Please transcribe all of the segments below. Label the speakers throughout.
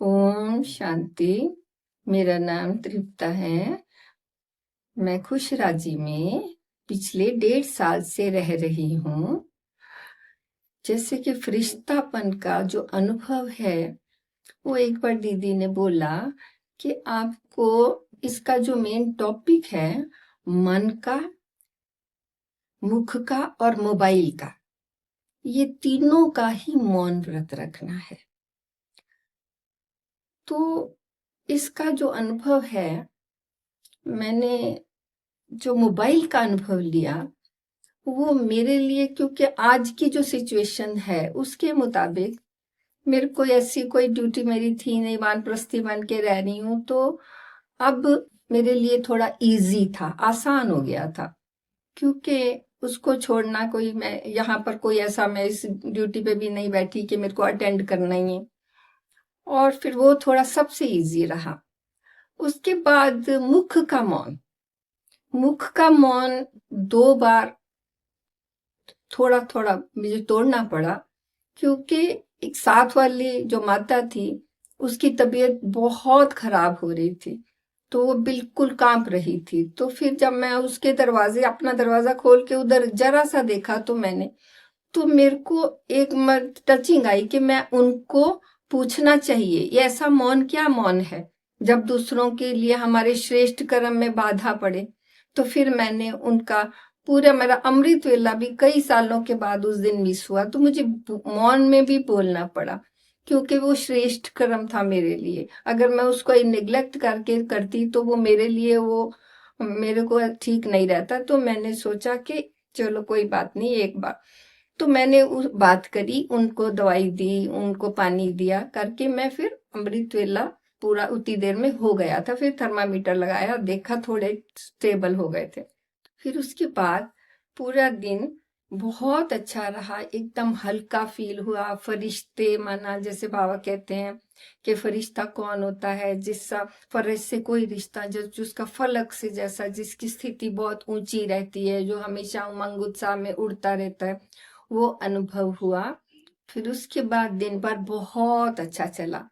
Speaker 1: ओम शांति। मेरा नाम तृप्ता है। मैं खुश राज्य में पिछले 1.5 साल से रह रही हूँ। जैसे कि फरिश्तापन का जो अनुभव है, वो एक बार दीदी ने बोला कि आपको इसका जो मेन टॉपिक है, मन का, मुख का और मोबाइल का, ये तीनों का ही मौन व्रत रखना है। तो इसका जो अनुभव है, मैंने जो मोबाइल का अनुभव लिया, वो मेरे लिए, क्योंकि आज की जो सिचुएशन है उसके मुताबिक मेरे को ऐसी कोई ड्यूटी मेरी थी नहीं, वानप्रस्थी बन के रह रही हूँ, तो अब मेरे लिए थोड़ा इजी था, आसान हो गया था। क्योंकि उसको छोड़ना, कोई मैं यहाँ पर कोई ऐसा, मैं इस ड्यूटी पे भी नहीं बैठी कि मेरे को अटेंड करना ही है, और फिर वो थोड़ा सबसे इजी रहा। उसके बाद मुख का मौन, मुख का मौन 2 बार थोड़ा थोड़ा मुझे तोड़ना पड़ा, क्योंकि एक साथ वाली जो माता थी, उसकी तबीयत बहुत खराब हो रही थी, तो वो बिल्कुल कांप रही थी। तो फिर जब मैं उसके दरवाजे, अपना दरवाजा खोल के उधर जरा सा देखा, तो मेरे को एक टचिंग आई कि मैं उनको पूछना चाहिए, ये ऐसा मौन क्या मौन है जब दूसरों के लिए हमारे श्रेष्ठ कर्म में बाधा पड़े। तो फिर मैंने उनका पूरा, मेरा अमृत वेला भी कई सालों के बाद उस दिन मिस हुआ, तो मुझे मौन में भी बोलना पड़ा, क्योंकि वो श्रेष्ठ कर्म था मेरे लिए। अगर मैं उसको निग्लेक्ट करके करती तो वो मेरे लिए, वो मेरे को ठीक नहीं रहता। तो मैंने सोचा कि चलो कोई बात नहीं, एक बार तो मैंने उस बात करी, उनको दवाई दी, उनको पानी दिया करके मैं फिर अमृत वेला पूरा उतनी देर में हो गया था। फिर थर्मामीटर लगाया, देखा थोड़े स्टेबल हो गए थे। फिर उसके बाद पूरा दिन बहुत अच्छा रहा, एकदम हल्का फील हुआ। फरिश्ते माना, जैसे बाबा कहते हैं कि फरिश्ता कौन होता है, जिसका फर्ज से कोई रिश्ता, जिसका फलक से जैसा, जिसकी स्थिति बहुत ऊंची रहती है, जो हमेशा उमंग उत्साह में उड़ता रहता है, वो अनुभव हुआ। फिर उसके बाद दिन भर बहुत अच्छा चला।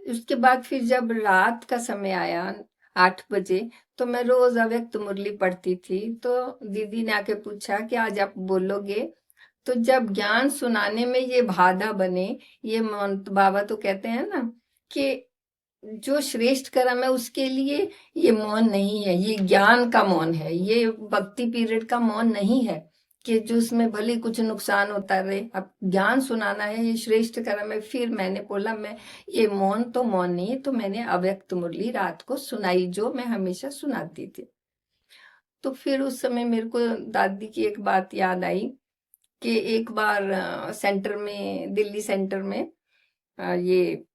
Speaker 1: उसके बाद फिर जब रात का समय आया 8 बजे, तो मैं रोज अव्यक्त मुरली पढ़ती थी। तो दीदी ने आके पूछा कि आज आप बोलोगे। तो जब ज्ञान सुनाने में ये बाधा बने, ये तो बाबा तो कहते हैं ना कि जो श्रेष्ठ कर्म है उसके लिए ये मौन नहीं है, ये ज्ञान का मौन है, ये भक्ति पीरियड का मौन नहीं है कि जो उसमें भले कुछ नुकसान होता रहे। अब ज्ञान सुनाना है, ये श्रेष्ठ कर्म है। फिर मैंने बोला, मैं ये मौन तो मौन नहीं है, तो मैंने अव्यक्त मुरली रात को सुनाई, जो मैं हमेशा सुनाती थी। तो फिर उस समय मेरे को दादी की एक बात याद आई कि एक बार सेंटर में, दिल्ली सेंटर में, ये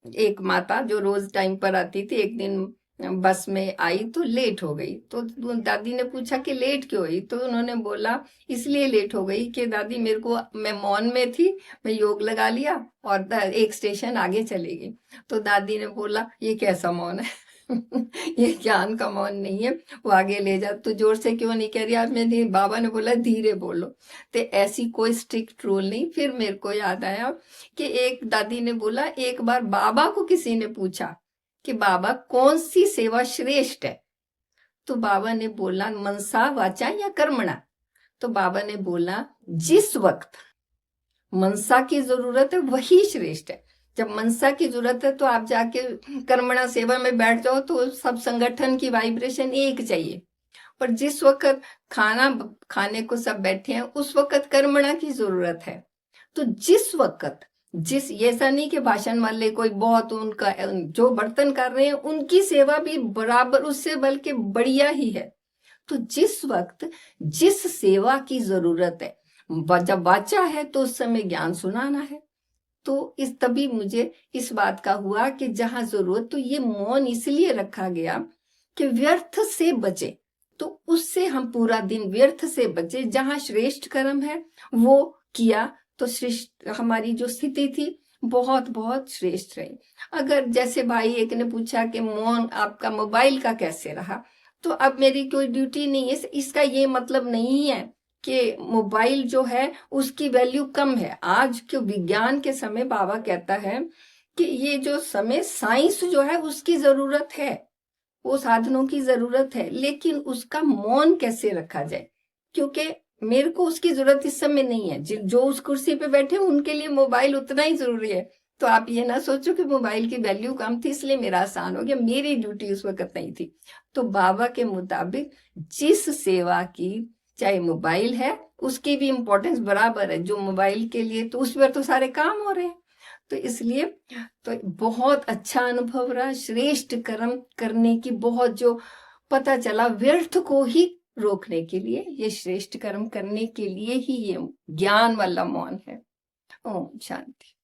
Speaker 1: एक माता जो रोज टाइम पर आती थी, एक दिन बस में आई तो लेट हो गई। तो दादी ने पूछा कि लेट क्यों हुई, तो उन्होंने बोला इसलिए लेट हो गई कि दादी मेरे को, मैं मौन में थी, मैं योग लगा लिया और एक स्टेशन आगे चली गई। तो दादी ने बोला ये कैसा मौन है ये ज्ञान का मौन नहीं है, वो आगे ले जा, तो जोर से क्यों नहीं कह रही। आज मैंने, बाबा ने बोला धीरे बोलो। तो ऐसी कोई स्ट्रिक्ट रूल नहीं। फिर मेरे को याद आया कि एक दादी ने बोला, एक बार बाबा को किसी ने पूछा कि बाबा कौन सी सेवा श्रेष्ठ है, तो बाबा ने बोला मनसा वाचा या कर्मणा। तो बाबा ने बोला जिस वक्त मनसा की जरूरत है वही श्रेष्ठ है। जब मनसा की जरूरत है तो आप जाके कर्मणा सेवा में बैठ जाओ, तो सब संगठन की वाइब्रेशन एक चाहिए। पर जिस वक्त खाना खाने को सब बैठे हैं, उस वक्त कर्मणा की जरूरत है। तो जिस वक्त, जिस, ऐसा नहीं कि भाषण वाले कोई बहुत, उनका जो बर्तन कर रहे हैं उनकी सेवा भी बराबर, उससे बल्कि बढ़िया ही है। तो जिस वक्त जिस सेवा की जरूरत है, जब वाचा है तो उस समय ज्ञान सुनाना है। तो इस तभी मुझे इस बात का हुआ कि जहां जरूरत, तो ये मौन इसलिए रखा गया कि व्यर्थ से बचे। तो उससे हम पूरा दिन व्यर्थ से बचे, जहां श्रेष्ठ कर्म है वो किया, तो श्रेष्ठ हमारी जो स्थिति थी बहुत बहुत श्रेष्ठ रही। अगर जैसे भाई एक ने पूछा कि मौन आपका मोबाइल का कैसे रहा, तो अब मेरी कोई ड्यूटी नहीं है, इसका ये मतलब नहीं है कि मोबाइल जो है उसकी वैल्यू कम है। आज के विज्ञान के समय बाबा कहता है कि ये जो समय साइंस जो है उसकी जरूरत है, वो साधनों की जरूरत है, लेकिन उसका मौन कैसे रखा जाए, क्योंकि मेरे को उसकी जरूरत इस समय नहीं है। जो उस कुर्सी पे बैठे उनके लिए मोबाइल उतना ही जरूरी है। तो आप ये ना सोचो कि मोबाइल की वैल्यू कम थी इसलिए मेरा आसान हो गया, मेरी ड्यूटी उस वक्त नहीं थी। तो बाबा के मुताबिक जिस सेवा की, चाहे मोबाइल है, उसकी भी इम्पोर्टेंस बराबर है जो मोबाइल के लिए, तो उस पर तो सारे काम हो रहे हैं। तो इसलिए तो बहुत अच्छा अनुभव रहा, श्रेष्ठ कर्म करने की बहुत जो पता चला, व्यर्थ को ही रोकने के लिए, ये श्रेष्ठ कर्म करने के लिए ही ये ज्ञान वाला मौन है। ओम शांति।